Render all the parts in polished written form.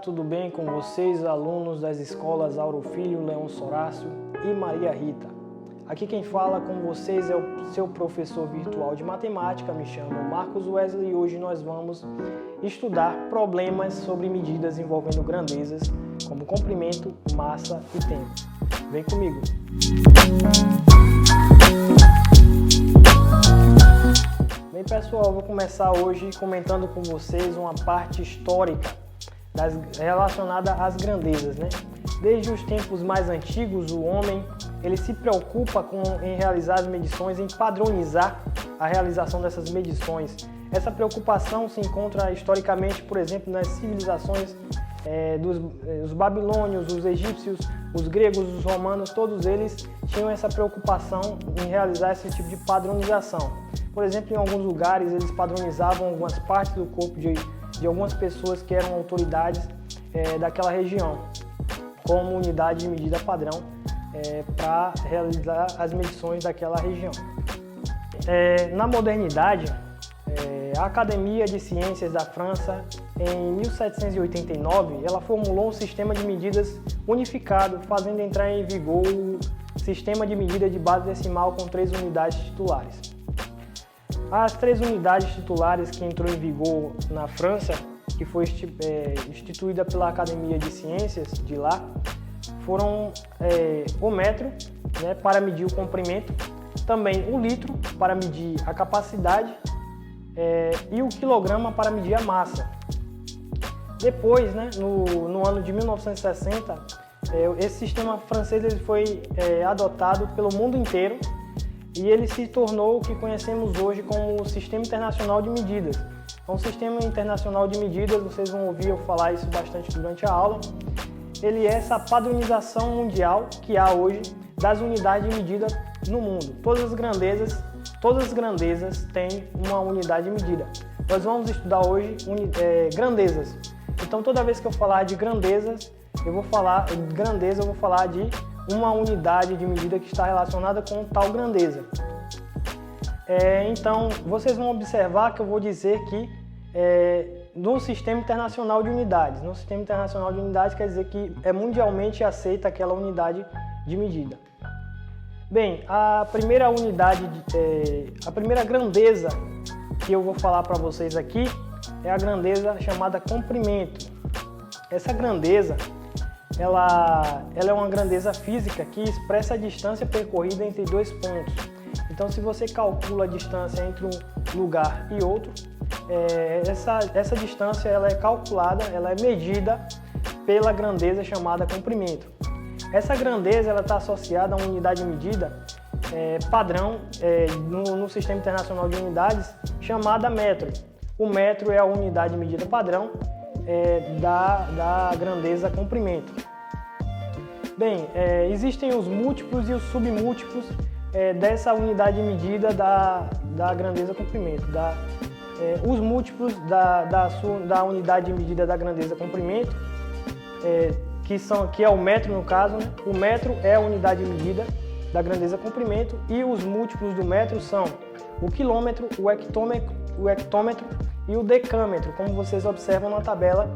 tudo bem com vocês, alunos das escolas Auro Filho, Leôncio Horácio e Maria Rita? Aqui quem fala com vocês é o seu professor virtual de matemática, me chamo Marcos Wesley e hoje nós vamos estudar problemas sobre medidas envolvendo grandezas, como comprimento, massa e tempo. Vem comigo! Bem pessoal, vou começar hoje comentando com vocês uma parte histórica relacionada às grandezas, né? Desde os tempos mais antigos, o homem ele se preocupa em realizar as medições, em padronizar a realização dessas medições. Essa preocupação se encontra historicamente, por exemplo, nas civilizações dos babilônios, os egípcios, os gregos, os romanos, todos eles tinham essa preocupação em realizar esse tipo de padronização. Por exemplo, em alguns lugares eles padronizavam algumas partes do corpo de algumas pessoas que eram autoridades daquela região, como unidade de medida padrão para realizar as medições daquela região. Na modernidade, a Academia de Ciências da França, em 1789, ela formulou um sistema de medidas unificado, fazendo entrar em vigor o sistema de medida de base decimal com 3 unidades titulares. As 3 unidades titulares que entrou em vigor na França, que foi instituída pela Academia de Ciências de lá, foram o metro, né, para medir o comprimento, também o litro para medir a capacidade e o quilograma para medir a massa. Depois, né, no ano de 1960, esse sistema francês ele foi adotado pelo mundo inteiro e ele se tornou o que conhecemos hoje como o Sistema Internacional de Medidas. Então, o Sistema Internacional de Medidas, vocês vão ouvir eu falar isso bastante durante a aula, ele é essa padronização mundial que há hoje das unidades de medida no mundo. Todas as grandezas têm uma unidade de medida. Nós vamos estudar hoje grandezas. Então, toda vez que eu falar de grandezas, eu vou falar de uma unidade de medida que está relacionada com tal grandeza. Então, vocês vão observar que eu vou dizer que no Sistema Internacional de Unidades. No Sistema Internacional de Unidades quer dizer que é mundialmente aceita aquela unidade de medida. Bem, a primeira grandeza que eu vou falar para vocês aqui é a grandeza chamada comprimento. Essa grandeza ela é uma grandeza física que expressa a distância percorrida entre 2 pontos. Então, se você calcula a distância entre um lugar e outro, essa distância ela é calculada, ela é medida pela grandeza chamada comprimento. Essa grandeza ela está associada a uma unidade de medida padrão no Sistema Internacional de Unidades chamada metro. O metro é a unidade de medida padrão da grandeza comprimento. Bem, existem os múltiplos e os submúltiplos dessa unidade de medida da grandeza comprimento. Os múltiplos da unidade de medida da grandeza comprimento, que é o metro no caso, né? O metro é a unidade de medida da grandeza comprimento e os múltiplos do metro são o quilômetro, o hectômetro e o decâmetro, como vocês observam na tabela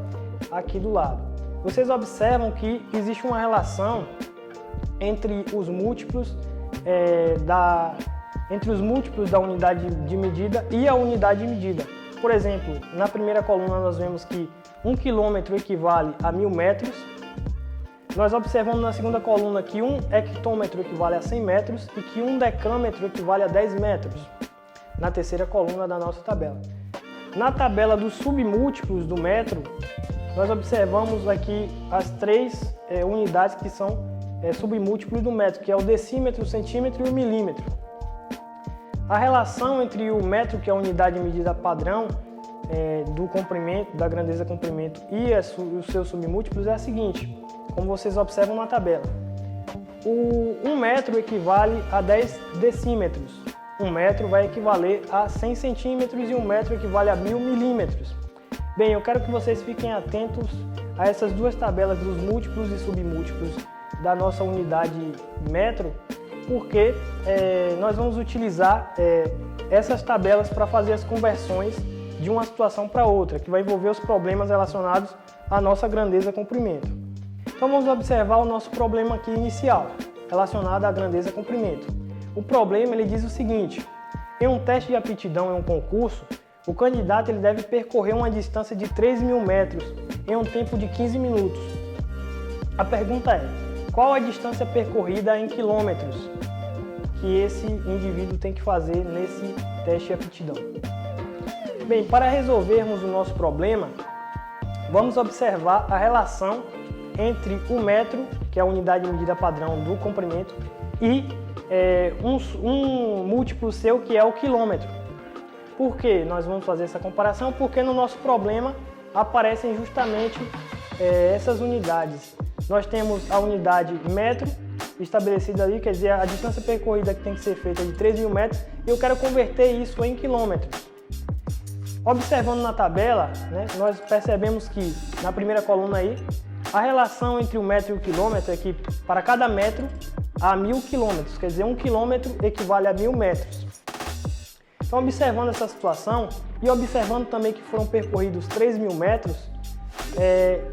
aqui do lado. Vocês observam que existe uma relação entre os múltiplos da unidade de medida e a unidade de medida. Por exemplo, na primeira coluna nós vemos que 1 quilômetro equivale a 1000 metros. Nós observamos na segunda coluna que 1 hectômetro equivale a 100 metros e que 1 decâmetro equivale a 10 metros, na terceira coluna da nossa tabela. Na tabela dos submúltiplos do metro, nós observamos aqui as 3 unidades que são submúltiplos do metro, que é o decímetro, o centímetro e o milímetro. A relação entre o metro, que é a unidade de medida padrão do comprimento, da grandeza comprimento, e os seus submúltiplos é a seguinte, como vocês observam na tabela. 1 metro equivale a 10 decímetros. 1 metro vai equivaler a 100 centímetros e 1 metro equivale a 1000 milímetros. Bem, eu quero que vocês fiquem atentos a essas 2 tabelas dos múltiplos e submúltiplos da nossa unidade metro, porque nós vamos utilizar essas tabelas para fazer as conversões de uma situação para outra, que vai envolver os problemas relacionados à nossa grandeza comprimento. Então vamos observar o nosso problema aqui inicial, relacionado à grandeza comprimento. O problema ele diz o seguinte: em um teste de aptidão em um concurso, o candidato ele deve percorrer uma distância de 3.000 metros em um tempo de 15 minutos. A pergunta é: qual a distância percorrida em quilômetros que esse indivíduo tem que fazer nesse teste de aptidão? Bem, para resolvermos o nosso problema, vamos observar a relação entre o metro, que é a unidade de medida padrão do comprimento, e um múltiplo seu, que é o quilômetro. Por que nós vamos fazer essa comparação? Porque no nosso problema aparecem justamente essas unidades. Nós temos a unidade metro estabelecida ali, quer dizer, a distância percorrida que tem que ser feita é de 3.000 metros, e eu quero converter isso em quilômetros. Observando na tabela, né, nós percebemos que na primeira coluna aí, a relação entre o metro e o quilômetro é que para cada metro há 1.000 quilômetros, quer dizer, 1 quilômetro equivale a 1.000 metros. Então, observando essa situação e observando também que foram percorridos 3.000 metros,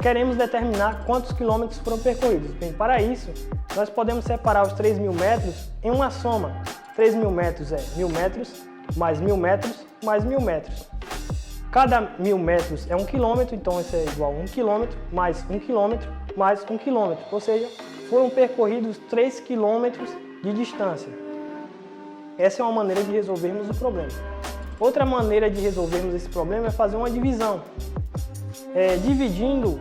queremos determinar quantos quilômetros foram percorridos. Bem, para isso, nós podemos separar os 3.000 metros em uma soma. 3.000 metros é 1.000 metros, mais 1.000 metros, mais 1.000 metros. Cada 1.000 metros é 1 quilômetro, então isso é igual a 1 quilômetro, mais 1 quilômetro, mais 1 quilômetro. Ou seja, foram percorridos 3 quilômetros de distância. Essa é uma maneira de resolvermos o problema. Outra maneira de resolvermos esse problema é fazer uma divisão. Dividindo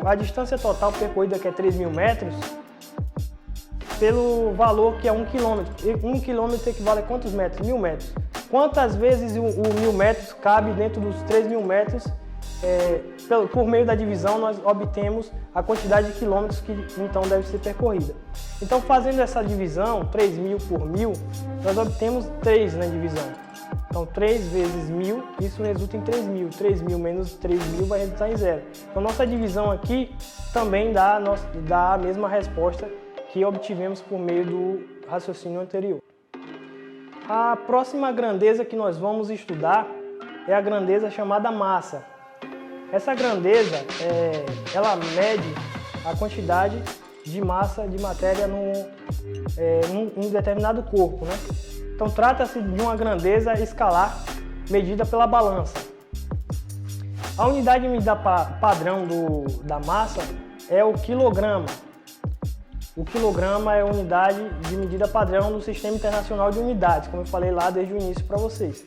a distância total percorrida, que é 3.000 metros, pelo valor que é 1 quilômetro. 1 quilômetro equivale a quantos metros? 1.000 metros. Quantas vezes o 1.000 metros cabe dentro dos 3.000 metros? Por meio da divisão, nós obtemos a quantidade de quilômetros que então deve ser percorrida. Então, fazendo essa divisão, 3.000 por 1.000, nós obtemos 3 na divisão. Então, 3 vezes 1.000, isso resulta em 3.000. 3.000 menos 3.000 vai resultar em 0. Então, nossa divisão aqui também dá a mesma resposta que obtivemos por meio do raciocínio anterior. A próxima grandeza que nós vamos estudar é a grandeza chamada massa. Essa grandeza, ela mede a quantidade de massa de matéria em determinado corpo, né? Então, trata-se de uma grandeza escalar medida pela balança. A unidade de medida padrão da massa é o quilograma. O quilograma é a unidade de medida padrão do Sistema Internacional de Unidades, como eu falei lá desde o início para vocês.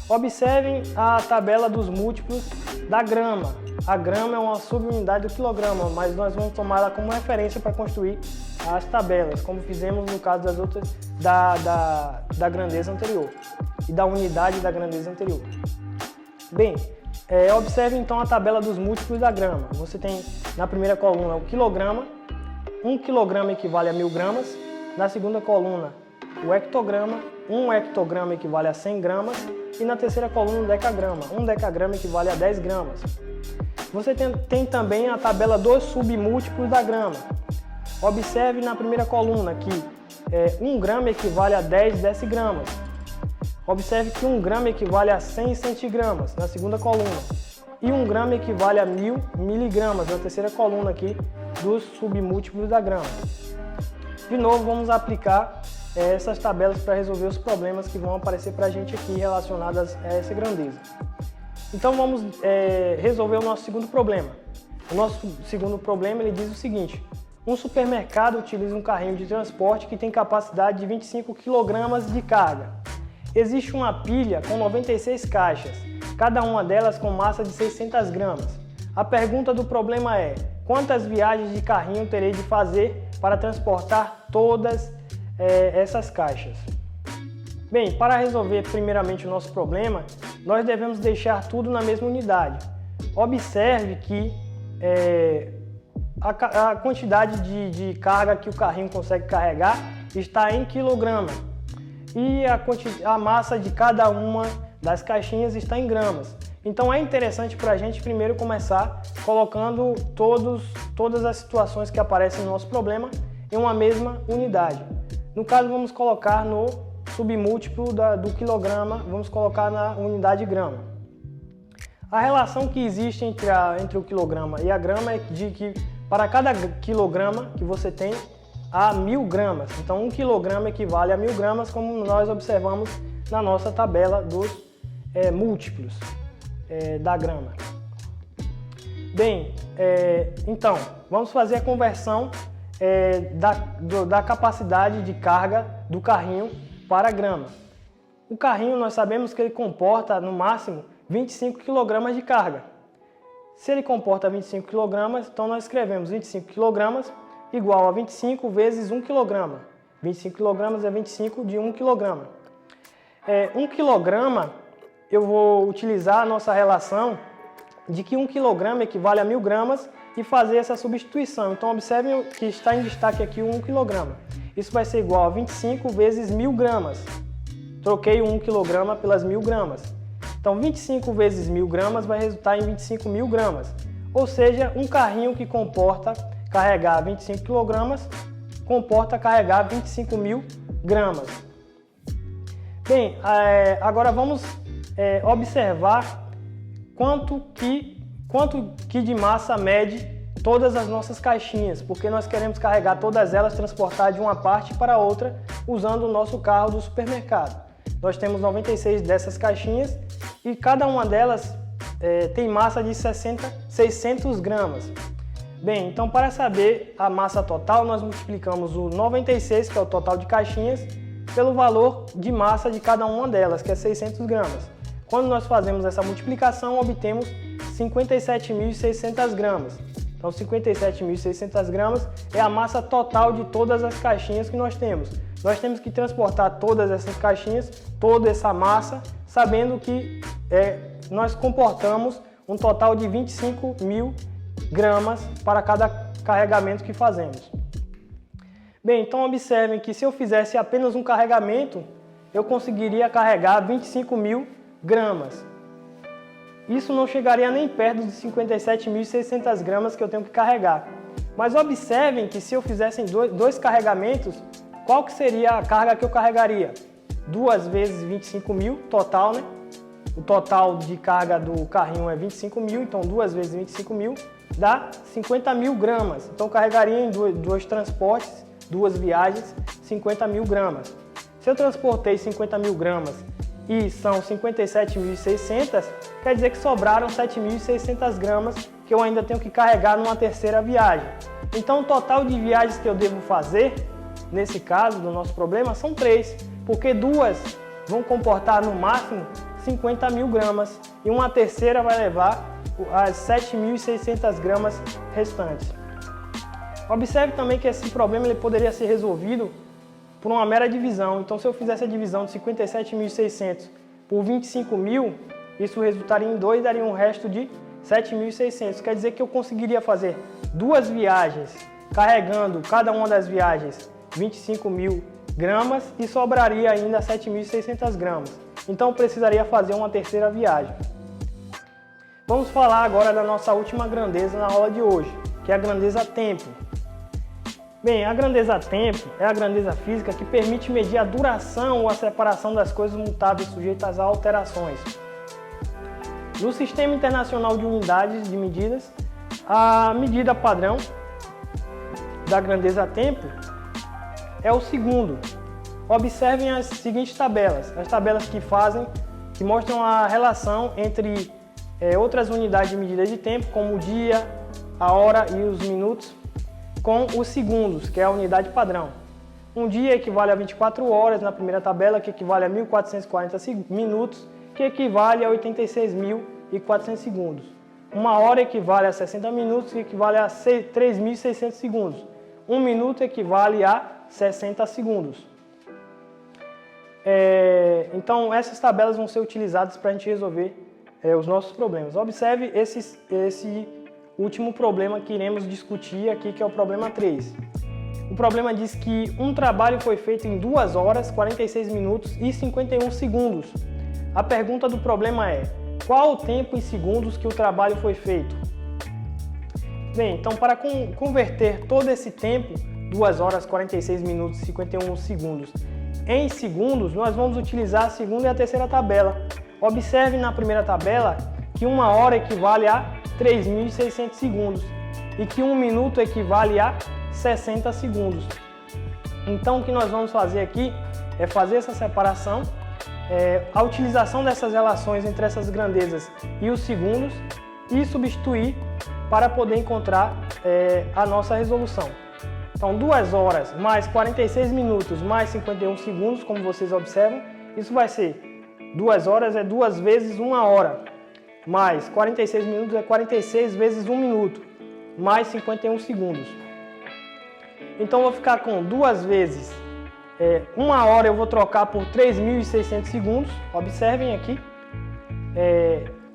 Observem a tabela dos múltiplos da grama. A grama é uma subunidade do quilograma, mas nós vamos tomar ela como referência para construir as tabelas, como fizemos no caso das outras da grandeza anterior e da unidade da grandeza anterior. Bem, observe então a tabela dos múltiplos da grama. Você tem na primeira coluna o quilograma. 1 quilograma equivale a 1.000 gramas. Na segunda coluna, o hectograma. 1 hectograma equivale a 100 gramas. E na terceira coluna, o decagrama. 1 decagrama equivale a 10 gramas. Você tem também a tabela dos submúltiplos da grama. Observe na primeira coluna que 1 grama equivale a 10 decigramas. Observe que 1 grama equivale a 100 centigramas, na segunda coluna. E 1 grama equivale a 1.000 miligramas, na terceira coluna aqui dos submúltiplos da grama. De novo, vamos aplicar essas tabelas para resolver os problemas que vão aparecer para a gente aqui relacionados a essa grandeza. Então vamos resolver o nosso segundo problema. O nosso segundo problema ele diz o seguinte: um supermercado utiliza um carrinho de transporte que tem capacidade de 25 kg de carga. Existe uma pilha com 96 caixas, cada uma delas com massa de 600 gramas. A pergunta do problema é: quantas viagens de carrinho terei de fazer para transportar todas essas caixas? Bem, para resolver primeiramente o nosso problema, nós devemos deixar tudo na mesma unidade. Observe que a quantidade de carga que o carrinho consegue carregar está em quilograma e a massa de cada uma das caixinhas está em gramas. Então é interessante para a gente primeiro começar colocando todas as situações que aparecem no nosso problema em uma mesma unidade. No caso, vamos colocar no submúltiplo do quilograma, vamos colocar na unidade grama. A relação que existe entre o quilograma e a grama é de que para cada quilograma que você tem, há 1000 gramas. Então, 1 quilograma equivale a 1000 gramas, como nós observamos na nossa tabela dos múltiplos da grama. Bem, então, vamos fazer a conversão da capacidade de carga do carrinho para a grama. O carrinho, nós sabemos que ele comporta, no máximo, 25 kg de carga. Se ele comporta 25 kg, então nós escrevemos 25 kg igual a 25 vezes 1 kg. 25 kg é 25 de 1 kg. 1 kg, eu vou utilizar a nossa relação de que 1 kg equivale a 1000 gramas e fazer essa substituição. Então, observem que está em destaque aqui o 1 kg. Isso vai ser igual a 25 vezes 1000 gramas. Troquei o 1 kg pelas 1000 gramas. Então, 25 vezes 1000 gramas vai resultar em 25.000 gramas. Ou seja, um carrinho que comporta carregar 25 kg, comporta carregar 25.000 gramas. Bem, agora vamos observar quanto que de massa mede todas as nossas caixinhas, porque nós queremos carregar todas elas, transportar de uma parte para outra, usando o nosso carro do supermercado. Nós temos 96 dessas caixinhas e cada uma delas tem massa de 600 gramas. Bem, então para saber a massa total, nós multiplicamos o 96, que é o total de caixinhas, pelo valor de massa de cada uma delas, que é 600 gramas. Quando nós fazemos essa multiplicação, obtemos 57.600 gramas. Então, 57.600 gramas é a massa total de todas as caixinhas que nós temos. Nós temos que transportar todas essas caixinhas, toda essa massa, sabendo que nós comportamos um total de 25.000 gramas para cada carregamento que fazemos. Bem, então observem que se eu fizesse apenas um carregamento, eu conseguiria carregar 25.000 gramas. Isso não chegaria nem perto de 57.600 gramas que eu tenho que carregar. Mas observem que se eu fizesse dois carregamentos, qual que seria a carga que eu carregaria? 2 vezes 25.000, total, né? O total de carga do carrinho é 25.000, então 2 vezes 25.000 dá 50.000 gramas. Então carregaria em dois transportes, 2 viagens, 50.000 gramas. Se eu transportei 50.000 gramas e são 57.600, quer dizer que sobraram 7.600 gramas que eu ainda tenho que carregar numa terceira viagem. Então o total de viagens que eu devo fazer, nesse caso do nosso problema, são 3, porque 2 vão comportar no máximo 50.000 gramas e uma terceira vai levar as 7.600 gramas restantes. Observe também que esse problema ele poderia ser resolvido por uma mera divisão. Então, se eu fizesse a divisão de 57.600 por 25.000, isso resultaria em 2, daria um resto de 7.600. Quer dizer que eu conseguiria fazer 2 viagens, carregando cada uma das viagens 25.000 gramas e sobraria ainda 7.600 gramas. Então, precisaria fazer uma terceira viagem. Vamos falar agora da nossa última grandeza na aula de hoje, que é a grandeza tempo. Bem, a grandeza tempo é a grandeza física que permite medir a duração ou a separação das coisas mutáveis sujeitas a alterações. No Sistema Internacional de Unidades de Medidas, a medida padrão da grandeza tempo é o segundo. Observem as seguintes tabelas, as tabelas que mostram a relação entre outras unidades de medida de tempo, como o dia, a hora e os minutos, com os segundos, que é a unidade padrão. Um dia equivale a 24 horas na primeira tabela, que equivale a 1.440 minutos, que equivale a 86.400 segundos. Uma hora equivale a 60 minutos, que equivale a 3.600 segundos. Um minuto equivale a 60 segundos. Então, essas tabelas vão ser utilizadas para a gente resolver os nossos problemas. Observe esse último problema que iremos discutir aqui, que é o problema 3. O problema diz que um trabalho foi feito em 2 horas, 46 minutos e 51 segundos. A pergunta do problema é: qual o tempo em segundos que o trabalho foi feito? Bem, então para converter todo esse tempo, 2 horas, 46 minutos e 51 segundos, em segundos, nós vamos utilizar a segunda e a terceira tabela. Observe na primeira tabela que 1 hora equivale a 3.600 segundos e que 1 minuto equivale a 60 segundos. Então, o que nós vamos fazer aqui é fazer essa separação, a utilização dessas relações entre essas grandezas e os segundos e substituir para poder encontrar a nossa resolução. Então, 2 horas mais 46 minutos mais 51 segundos, como vocês observam, isso vai ser 2 horas é 2 vezes 1 hora, mais 46 minutos é 46 vezes 1 minuto, mais 51 segundos. Então, eu vou ficar com 2 vezes 1 hora eu vou trocar por 3.600 segundos, observem aqui,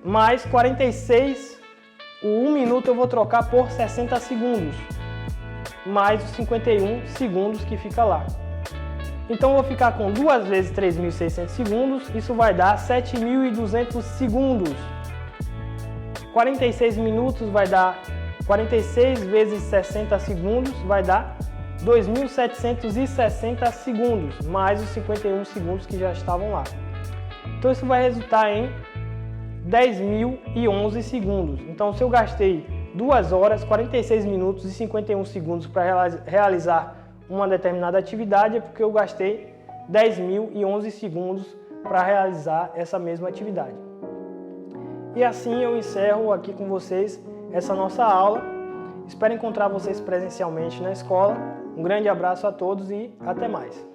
mais 46, o 1 minuto eu vou trocar por 60 segundos, mais os 51 segundos que fica lá. Então, eu vou ficar com 2 vezes 3.600 segundos, isso vai dar 7.200 segundos. 46 minutos vai dar 46 vezes 60 segundos, vai dar 2.760 segundos, mais os 51 segundos que já estavam lá. Então, isso vai resultar em 10.011 segundos. Então, se eu gastei 2 horas, 46 minutos e 51 segundos para realizar uma determinada atividade, é porque eu gastei 10.011 segundos para realizar essa mesma atividade. E assim eu encerro aqui com vocês essa nossa aula. Espero encontrar vocês presencialmente na escola. Um grande abraço a todos e até mais.